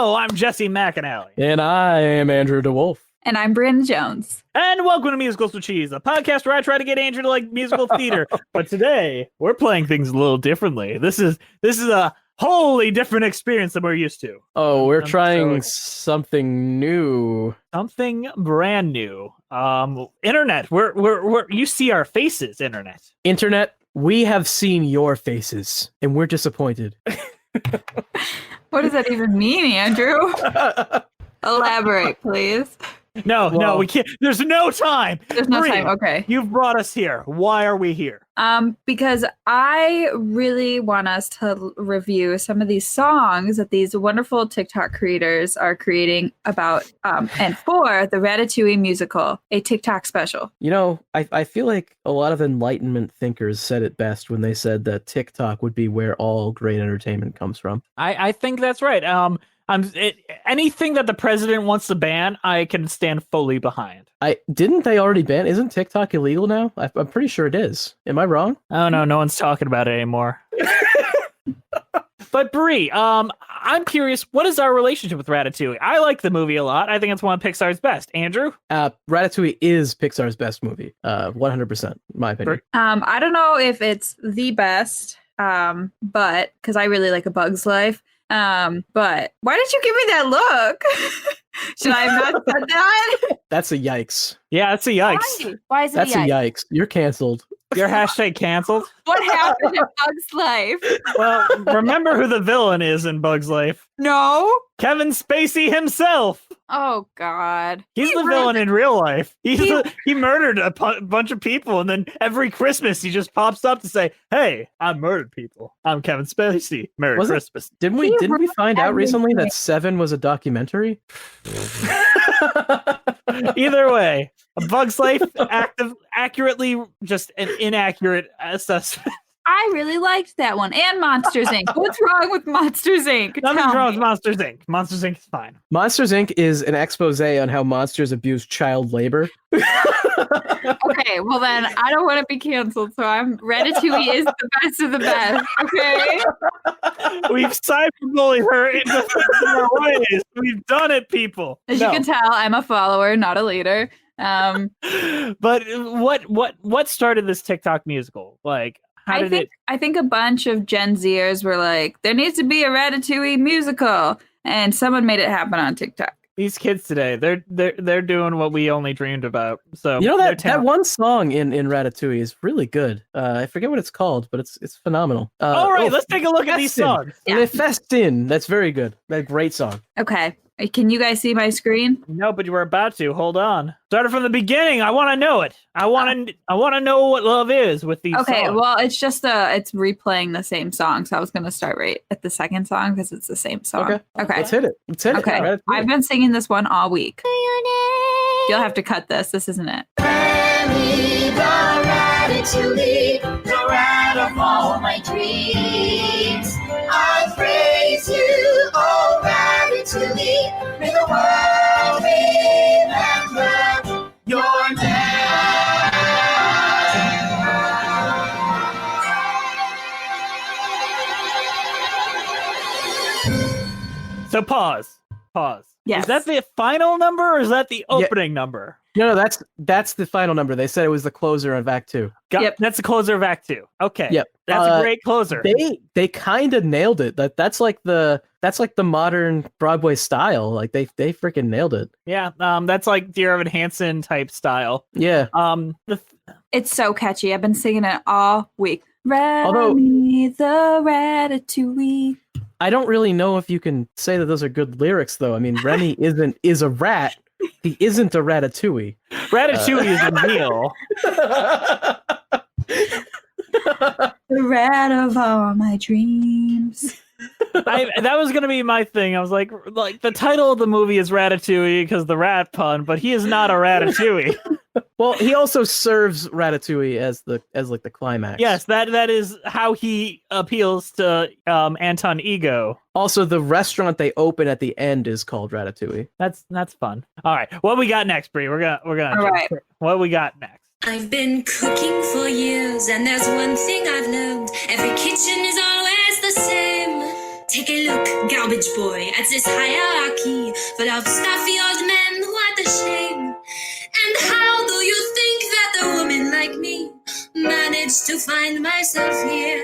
Hello, I'm Jesse McAnally. And I am Andrew DeWolf. And I'm Brianna Jones. And welcome to Musicals with Cheese, a podcast where I try to get Andrew to like musical theater. But today, we're playing things a little differently. This is a wholly different experience than we're used to. Oh, we're trying something new. Something brand new. Internet. We're you see our faces, internet. Internet, we have seen your faces, and we're disappointed. What does that even mean, Andrew? Elaborate, please. No, we can't. There's no time. There's no Maria, time. Okay. You've brought us here. Why are we here? Because I really want us to review some of these songs that these wonderful TikTok creators are creating about and for the Ratatouille musical, a TikTok special. You know, I feel like a lot of Enlightenment thinkers said it best when they said that TikTok would be where all great entertainment comes from. I think that's right. Anything that the president wants to ban, I can stand fully behind. Didn't they already ban? Isn't TikTok illegal now? I'm pretty sure it is. Am I wrong? Oh no, no one's talking about it anymore. But Brie, I'm curious, what is our relationship with Ratatouille? I like the movie a lot. I think it's one of Pixar's best. Andrew? Ratatouille is Pixar's best movie. 100%, in my opinion. I don't know if it's the best, but because I really like A Bug's Life. But why did you give me that look? Should I have not said that? That's a yikes. Yeah, that's a yikes. Why is it That's a yikes. You're canceled. Your hashtag canceled? What happened in Bug's Life? Well, remember who the villain is in Bug's Life? No. Kevin Spacey himself. Oh, God. He's the villain in real life. He murdered a bunch of people, and then every Christmas he just pops up to say, "Hey, I murdered people. I'm Kevin Spacey. Merry Christmas." Didn't we find out recently that Seven was a documentary? Either way, A Bug's Life accurately just an inaccurate assessment. I really liked that one. And Monsters, Inc. What's wrong with Monsters, Inc.? Nothing's wrong with Monsters, Inc. Monsters, Inc. is fine. Monsters, Inc. is an expose on how monsters abuse child labor. Okay, well then, I don't want to be canceled, so Ratatouille is the best of the best, okay? We've cyberbullied her into our ways. We've done it, people. As you can tell, I'm a follower, not a leader. But what started this TikTok musical? Like, I think a bunch of Gen Zers were like, there needs to be a Ratatouille musical, and someone made it happen on TikTok. These kids today, they're doing what we only dreamed about. So you know that one song in Ratatouille is really good. I forget what it's called, but it's phenomenal. All right, let's take a look at these songs. Yeah. Le Festin, that's very good. That's a great song. Okay. Can you guys see my screen? No, but you were about to. Hold on. Start it from the beginning. I want to know it. I want to know what love is with these songs. Well, it's just it's replaying the same song. So I was going to start right at the second song because it's the same song. Okay. Let's hit it. Okay. Ratatouille. I've been singing this one all week. You'll have to cut this. This isn't it. Ratatouille, the rat of all my dreams. I praise you, oh Ratatouille, may the world remember your name. So pause. Yes. Is that the final number or is that the opening number? No, that's the final number. They said it was the closer of Act 2. Yep, that's the closer of Act 2. Okay. Yep. That's a great closer. They kind of nailed it. That's like the modern Broadway style. Like they freaking nailed it. Yeah. That's like Dear Evan Hansen type style. Yeah. It's so catchy. I've been singing it all week. Remy the Ratatouille. I don't really know if you can say that those are good lyrics, though. I mean, Remy is a rat. He isn't a ratatouille. Ratatouille is a meal. The rat of all my dreams. That was gonna be my thing. I was like the title of the movie is Ratatouille because the rat pun, but he is not a ratatouille. Well, he also serves Ratatouille as the climax. Yes, that is how he appeals to Anton Ego. Also, the restaurant they open at the end is called Ratatouille. That's fun. All right, what we got next, Brie? We're gonna. All right. What we got next? I've been cooking for years, and there's one thing I've learned: every kitchen is always the same. Take a look, garbage boy, at this hierarchy full of stuffy old men. What a shame. And how do you think that a woman like me managed to find myself here?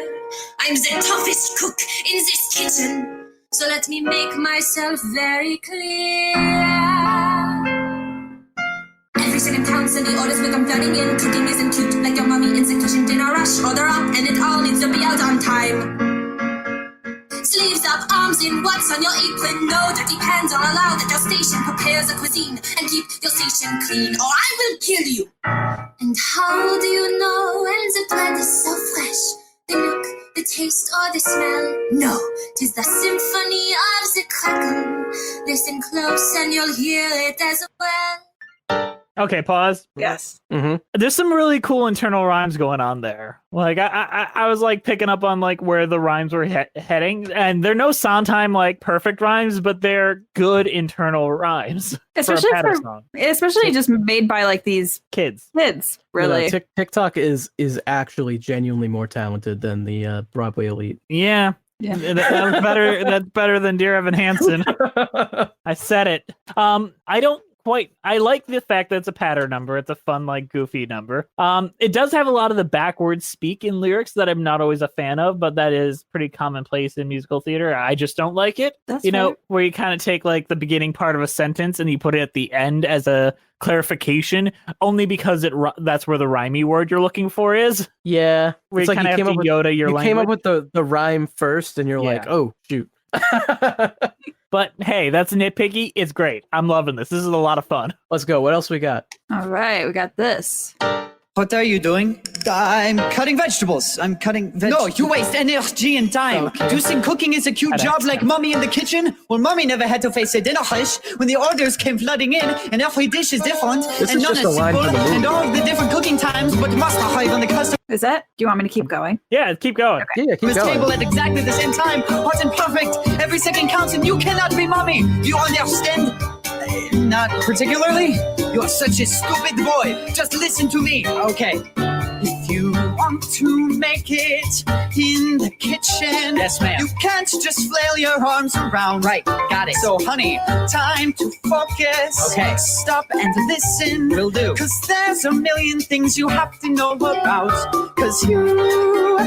I'm the toughest cook in this kitchen, so let me make myself very clear. Every second counts and the orders will come flooding in. Cooking isn't cute like your mommy in the kitchen dinner rush. Order up and it all needs to be out on time. Sleeves up, arms in, what's on your apron? No dirty hands are allowed at your station. Prepare the cuisine and keep your station clean, or I will kill you. And how do you know when the bread is so fresh? The look, the taste, or the smell? No, 'tis the symphony of the crackle. Listen close and you'll hear it as well. Okay, pause. Yes. Mm-hmm. There's some really cool internal rhymes going on there. Like I was like picking up on like where the rhymes were heading, and they're no Sondheim like perfect rhymes, but they're good internal rhymes. Especially for a Patter song. especially just made by like these Kids. kids, really. You know, TikTok is actually genuinely more talented than the Broadway elite. Yeah. Yeah. That was better. That's better than Dear Evan Hansen. I said it. I don't quite. I like the fact that it's a patter number. It's a fun, like, goofy number. It does have a lot of the backwards speak in lyrics that I'm not always a fan of, but that is pretty commonplace in musical theater. I just don't like it. That's you know, fair. where you kind of take like the beginning part of a sentence and you put it at the end as a clarification, only because that's where the rhymey word you're looking for is. Yeah, Where it's you like kind of you have to Yoda your you language. came up with the rhyme first, and you're like, Yeah. oh shoot. But hey, that's nitpicky. It's great. I'm loving this. This is a lot of fun. Let's go. What else we got? All right, we got this. What are you doing? I'm cutting vegetables. I'm cutting vegetables. No, you waste energy and time. Okay. Do you think cooking is a cute job like mommy in the kitchen? Well, mommy never had to face a dinner rush when the orders came flooding in, and every dish is different, This and is none just is a line simple, from the movie. and all the different cooking times, but must arrive on the customer's Is that? Do you want me to keep going? Yeah, keep going. Yeah, keep going. table at exactly the same time. Hot and perfect. Every second counts, and you cannot be mommy. Do you understand? Not particularly. You are such a stupid boy. Just listen to me. Okay. If you want to make it in the kitchen, yes, ma'am, you can't just flail your arms around. Right, got it. So, honey, time to focus. Okay. Stop and listen. Will do. Because there's a million things you have to know about. Because you know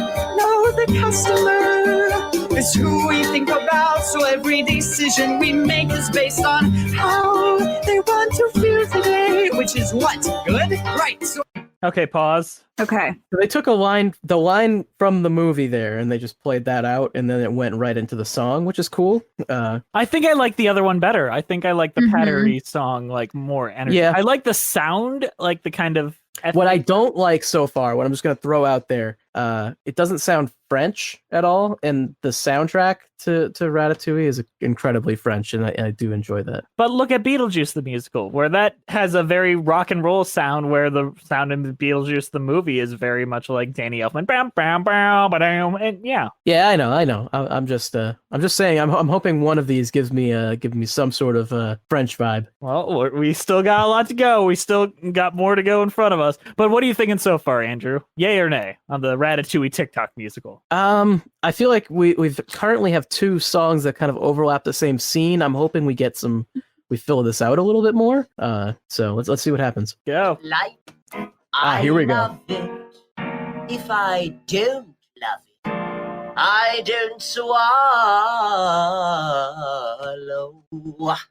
the customer is who we think about. So every decision we make is based on how they want to feel today. Which is what? Good? Right. So Okay, pause. Okay. So they took the line from the movie there, and they just played that out, and then it went right into the song, which is cool. I think I like the other one better. I think I like the Mhm. pattery song like more energy. Yeah. I like the sound, like the kind of What I don't like so far, what I'm just going to throw out there, it doesn't sound French at all, and the soundtrack to Ratatouille is incredibly French, and I do enjoy that. But look at Beetlejuice the musical, where that has a very rock and roll sound, where the sound in Beetlejuice the movie is very much like Danny Elfman. Bam, bam, bam, ba-dam, and yeah. Yeah, I know. I'm just saying. I'm hoping one of these gives me some sort of French vibe. Well, we still got a lot to go. We still got more to go in front of us. But what are you thinking so far, Andrew? Yay or nay on the Ratatouille TikTok musical? I feel like we've currently have two songs that kind of overlap the same scene. I'm hoping we fill this out a little bit more. So let's see what happens. Go. Like Here we go. love it. If I don't love it, I don't swallow.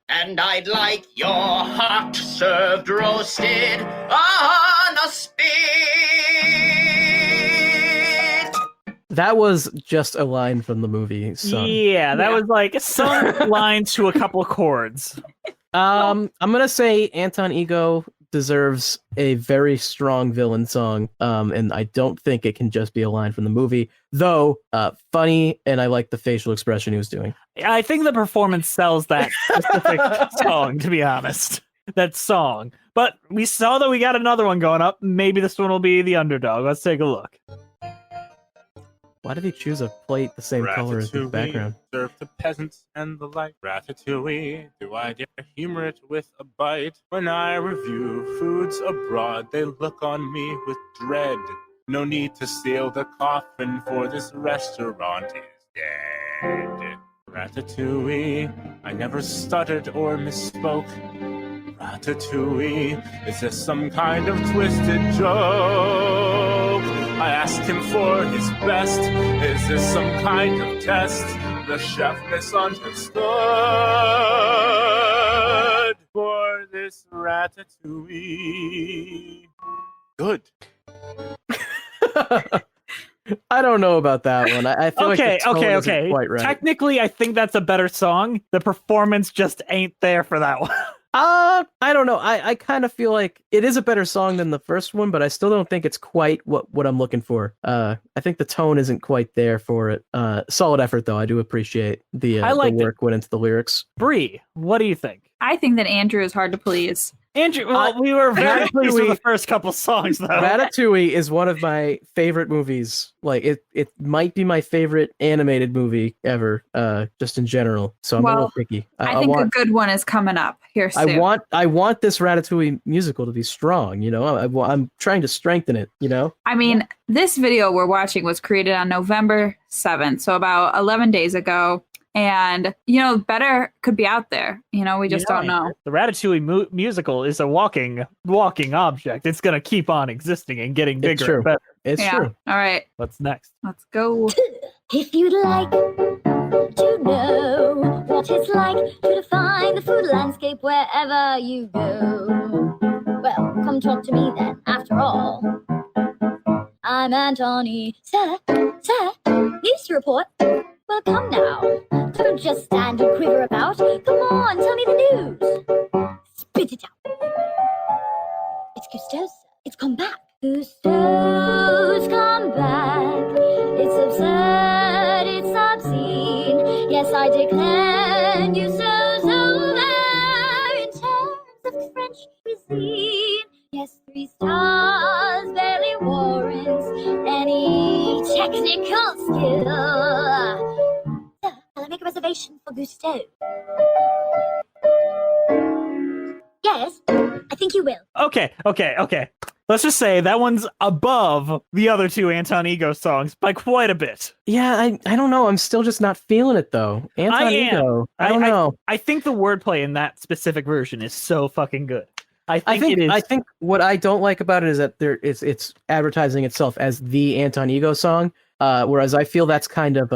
And I'd like your heart served roasted on a spit. That was just a line from the movie. So Yeah, that was like some lines to a couple of chords. I'm gonna say Anton Ego deserves a very strong villain song. And I don't think it can just be a line from the movie. Though funny, and I like the facial expression he was doing. I think the performance sells that specific song, to be honest. That song. But we saw that we got another one going up. Maybe this one will be the underdog. Let's take a look. Why did he choose a plate the same color as the background? Serve to peasants and the like. Ratatouille, do I dare humor it with a bite? When I review foods abroad, they look on me with dread. No need to seal the coffin, for this restaurant is dead. Ratatouille, I never stuttered or misspoke. Ratatouille, is this some kind of twisted joke? I asked him for his best. Is this some kind of test? The chef misunderstood for this ratatouille. Good. I don't know about that one. I feel like the tone isn't quite right. Technically, I think that's a better song. The performance just ain't there for that one. I don't know. I kind of feel like it is a better song than the first one, but I still don't think it's quite what I'm looking for. I think the tone isn't quite there for it. Solid effort, though. I do appreciate the work went into the lyrics. Bree, what do you think? I think that Andrew is hard to please. Andrew, well, we were very pleased with the first couple songs, though. Ratatouille is one of my favorite movies. Like it might be my favorite animated movie ever, just in general. So I'm a little picky. I think a good one is coming up here soon. I want this Ratatouille musical to be strong. You know, I'm trying to strengthen it. You know, I mean, this video we're watching was created on November 7th, so about 11 days ago. And, you know, better could be out there. You know, we just don't know. The Ratatouille musical is a walking object. It's going to keep on existing and getting bigger and better. It's true. All right. What's next? Let's go. If you'd like to know what it's like to define the food landscape wherever you go, well, come talk to me then, after all. I'm Antony. Sir, news to report. Well, come now. Don't just stand and quiver about. Come on, tell me the news. Spit it out. It's Gusteau's. It's come back. Gusteau's come back. It's absurd. It's obscene. Yes, I declare Gusteau's over in terms of French cuisine. Yes, 3 stars barely warrants any technical skill. I'll make a reservation for Gusteau. Yes, I think you will. Okay. Let's just say that one's above the other 2 Anton Ego songs by quite a bit. Yeah, I don't know. I'm still just not feeling it, though. Anton Ego. I don't know. I think the wordplay in that specific version is so fucking good. I think what I don't like about it is that it's advertising itself as the Anton Ego song, whereas I feel that's kind of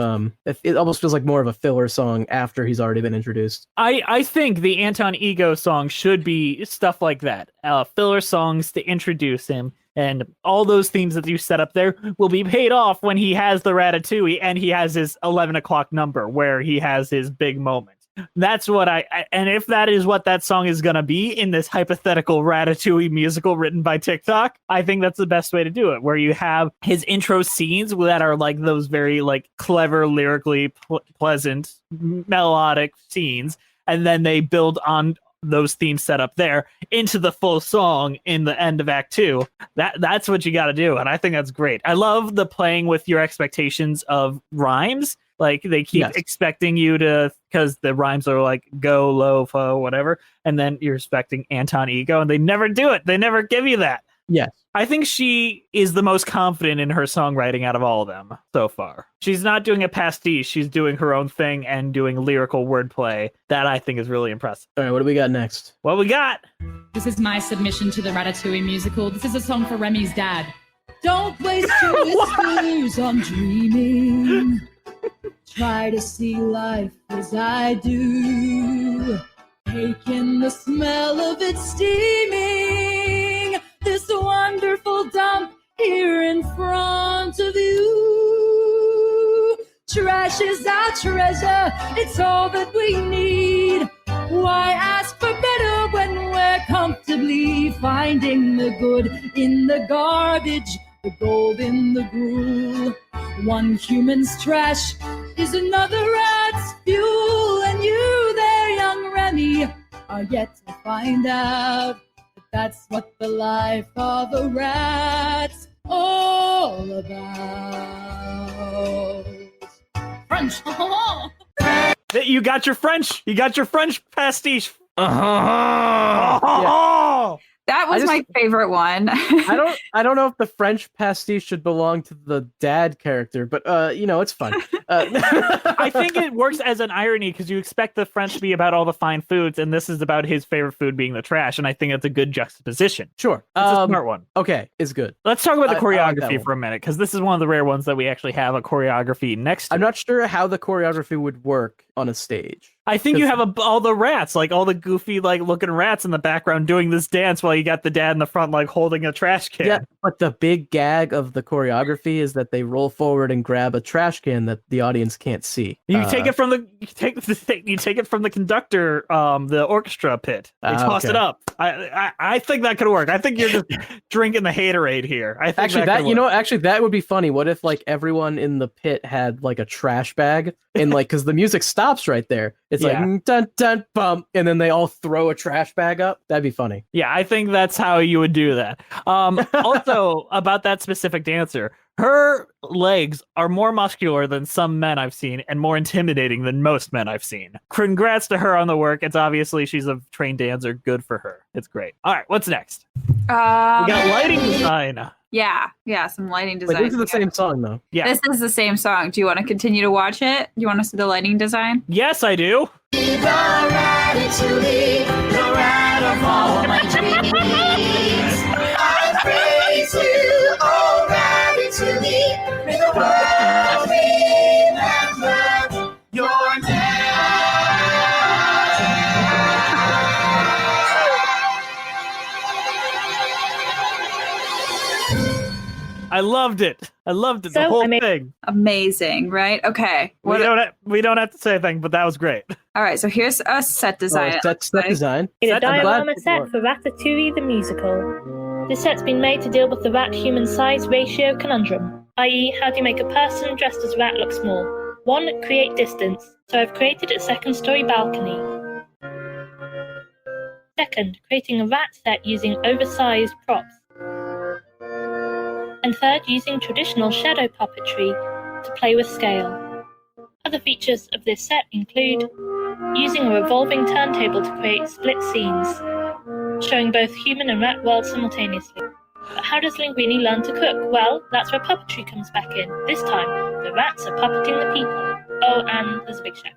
it almost feels like more of a filler song after he's already been introduced. I think the Anton Ego song should be stuff like that, filler songs to introduce him, and all those themes that you set up there will be paid off when he has the Ratatouille and he has his 11 o'clock number where he has his big moment. That's what and if that is what that song is going to be in this hypothetical Ratatouille musical written by TikTok, I think that's the best way to do it, where you have his intro scenes that are like those very like clever, lyrically pleasant, melodic scenes, and then they build on those themes set up there into the full song in the end of Act 2. That's what you got to do, and I think that's great. I love the playing with your expectations of rhymes. Like they keep expecting you to, because the rhymes are like go, low, fo, whatever, and then you're expecting Anton Ego, and they never do it. They never give you that. Yes. I think she is the most confident in her songwriting out of all of them so far. She's not doing a pastiche. She's doing her own thing and doing lyrical wordplay that I think is really impressive. All right, what do we got next? What we got? This is my submission to the Ratatouille musical. This is a song for Remy's dad. Don't waste your whispers on dreaming. Try to see life as I do. Take in the smell of it steaming. This wonderful dump here in front of you. Trash is our treasure. It's all that we need. Why ask for better when we're comfortably finding the good in the garbage, the gold in the gruel. One human's trash is another rat's fuel, and you there, young Remy, are yet to find out that that's what the life of a rat's all about. French. You got your French. You got your French pastiche. Yeah. That was my favorite one. I don't know if the French pastiche should belong to the dad character, but it's fun. I think it works as an irony because you expect the French to be about all the fine foods, and this is about his favorite food being the trash, and I think it's a good juxtaposition. Sure. It's a smart one. Okay, it's good. Let's talk about the I like choreography for a minute, because this is one of the rare ones that we actually have a choreography next to. I'm not sure how the choreography would work on a stage. I think you have all the rats, like all the goofy, like looking rats in the background doing this dance while you got the dad in the front, like holding a trash can. Yeah, but the big gag of the choreography is that they roll forward and grab a trash can that the audience can't see. You take it from the conductor, the orchestra pit. They toss it up. I think that could work. I think you're just drinking the haterade here. I think that would be funny. What if like everyone in the pit had like a trash bag and like because the music stops right there. It's like dun dun bump, and then they all throw a trash bag up. That'd be funny. Yeah, I think that's how you would do that. Also, about that specific dancer, her legs are more muscular than some men I've seen and more intimidating than most men I've seen. Congrats to her on the work. It's obviously she's a trained dancer. Good for her. It's great. All right, what's next? We got lighting design. Yeah, some lighting design. This is the same song, though. Yeah. This is the same song. Do you want to continue to watch it? Do you want to see the lighting design? Yes, I do. The Ratatouille, the rat of all my dreams. I praise you, oh Ratatouille, may the world remember your name. I loved it. The whole thing. Amazing, right? Okay. We don't have to say a thing, but that was great. All right, so here's a set design. Set design. In a diorama set for Ratatouille the musical. This set's been made to deal with the rat-human size ratio conundrum, i.e. how do you make a person dressed as a rat look small? 1. Create distance. So I've created a second-story balcony. 2. Creating a rat set using oversized props. And 3rd, using traditional shadow puppetry to play with scale. Other features of this set include using a revolving turntable to create split scenes, showing both human and rat worlds simultaneously. But how does Linguini learn to cook? Well, that's where puppetry comes back in. This time, the rats are puppeting the people. Oh, and there's a big chef.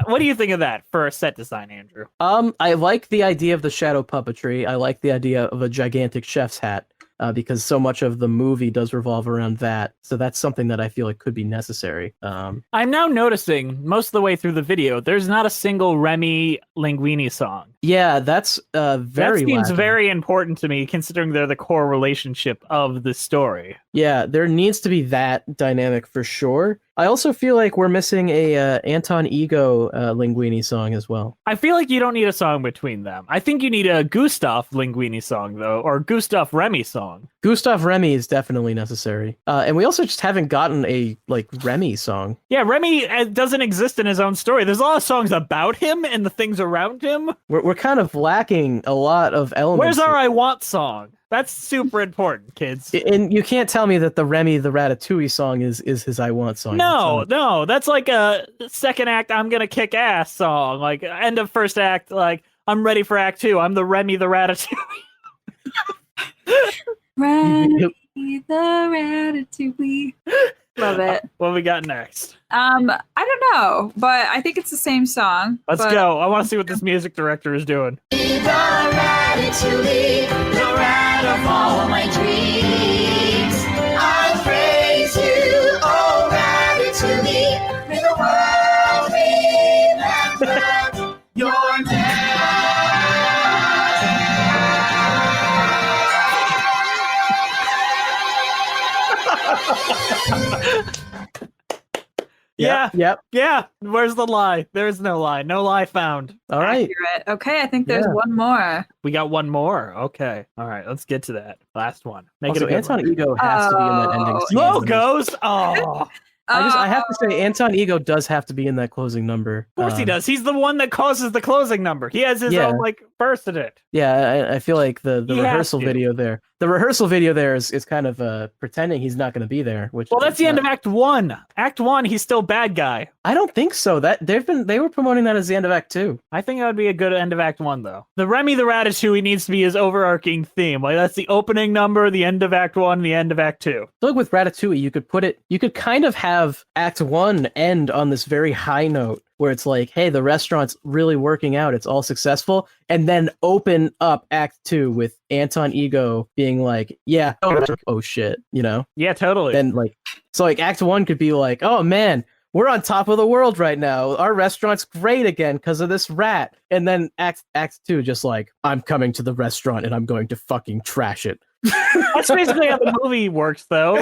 What do you think of that for a set design, Andrew? I like the idea of the shadow puppetry. I like the idea of a gigantic chef's hat. Because so much of the movie does revolve around that. So that's something that I feel like could be necessary. I'm now noticing most of the way through the video, there's not a single Remy Linguini song. Yeah, that's very That seems lacking. very important to me, considering they're the core relationship of the story. Yeah, there needs to be that dynamic for sure. I also feel like we're missing a Anton Ego Linguini song as well. I feel like you don't need a song between them. I think you need a Gustav Linguini song, though, or Gustav Remy song. Gustav Remy is definitely necessary. And we also just haven't gotten a Remy song. Yeah, Remy doesn't exist in his own story. There's a lot of songs about him and the things around him. We're kind of lacking a lot of elements. Where's our I Want song? That's super important, kids. And you can't tell me that the Remy the Ratatouille song is his I Want song. No, that's like a second act I'm gonna kick ass song. Like end of first act, like I'm ready for act 2. I'm the Remy the Ratatouille. Remy the Ratatouille. Love it. What we got next? I don't know, but I think it's the same song. Let's go. I want to see what this music director is doing. The Ratatouille, the rat of all my dreams. I praise you, oh Ratatouille, may the world remember your name. Yeah. Yep. Yeah. Where's the lie? There's no lie. No lie found. All right. Accurate. Okay, I think there's one more. We got one more. Okay. All right. Let's get to that. Last one. Make Also, it a good Anton one. Ego has to be in that ending scene. Logos. Oh. I have to say, Anton Ego does have to be in that closing number. Of course he does. He's the one that causes the closing number. He has his own verse in it. Yeah, I feel like the rehearsal video there. the rehearsal video there is kind of pretending he's not going to be there. Which Well, that's the end of Act 1. Act 1, he's still bad guy. I don't think so. They were promoting that as the end of Act 2. I think that would be a good end of Act 1, though. The Remy the Ratatouille needs to be his overarching theme. Like, that's the opening number, the end of Act 1, the end of Act 2. So like with Ratatouille, you could kind of have Act 1 end on this very high note where it's like, hey, the restaurant's really working out, it's all successful, and then open up Act 2 with Anton Ego being like, yeah, oh shit, you know? Yeah, totally. Then like, so like Act 1 could be like, oh man, we're on top of the world right now. Our restaurant's great again because of this rat. And then Act 2 just like, I'm coming to the restaurant and I'm going to fucking trash it. That's basically how the movie works, though.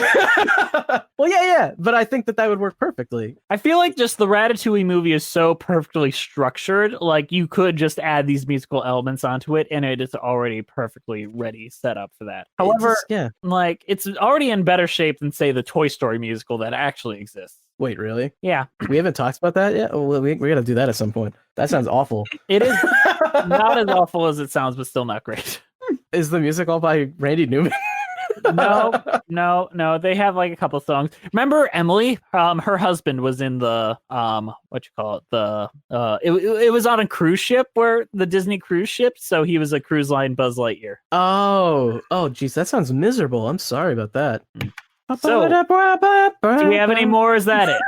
Well, yeah, but I think that would work perfectly. I feel like just the Ratatouille movie is so perfectly structured, like you could just add these musical elements onto it, and it is already perfectly ready, set up for that. However, like it's already in better shape than, say, the Toy Story musical that actually exists. Wait, really? Yeah. We haven't talked about that yet? Well, we got to do that at some point. That sounds awful. It is not as awful as it sounds, but still not great. Is the music all by Randy Newman? No. They have like a couple songs. Remember Emily? Her husband was in the it was on a cruise ship, where the Disney cruise ship. So he was a cruise line Buzz Lightyear. Oh, geez, that sounds miserable. I'm sorry about that. So, do we have any more? Is that it?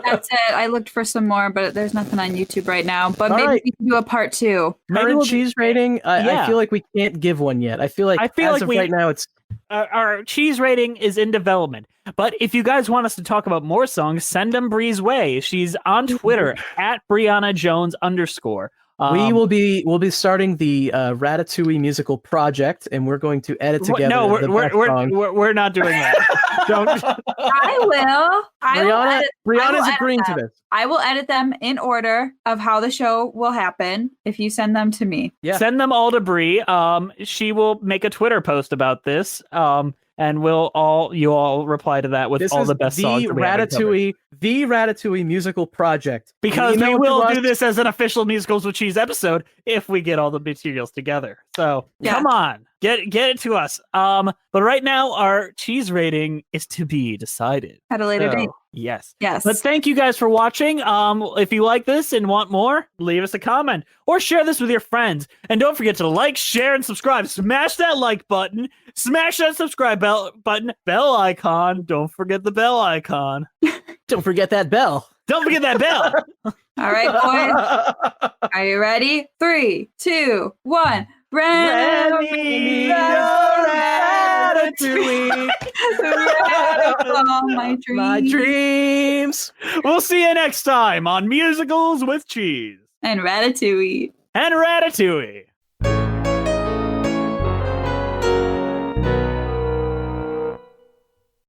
That's it. I looked for some more, but there's nothing on YouTube right now. But maybe we can do a part 2. Current cheese rating? I feel like we can't give one yet. I feel like right now it's... Our cheese rating is in development. But if you guys want us to talk about more songs, send them Bree's way. She's on Twitter at Brianna Jones _. We'll be starting the Ratatouille musical project, and we're going to edit together. No, we're not doing that. Don't. I will. Brianna's agreeing to this. I will edit them in order of how the show will happen if you send them to me. Yeah. Send them all to Bree. She will make a Twitter post about this. And you all reply to that with all the best songs. The Ratatouille musical project. Because we will do this as an official Musicals with Cheese episode if we get all the materials together. So come on, get it to us. But right now our cheese rating is to be decided at a later date. Yes. But thank you guys for watching. If you like this and want more, leave us a comment or share this with your friends. And don't forget to like, share, and subscribe. Smash that like button. Smash that subscribe button. Bell icon. Don't forget the bell icon. Don't forget that bell. Don't forget that bell. All right, boys. Are you ready? 3, 2, 1. Remy, Ratatouille. My dreams. We'll see you next time on Musicals with Cheese. And Ratatouille.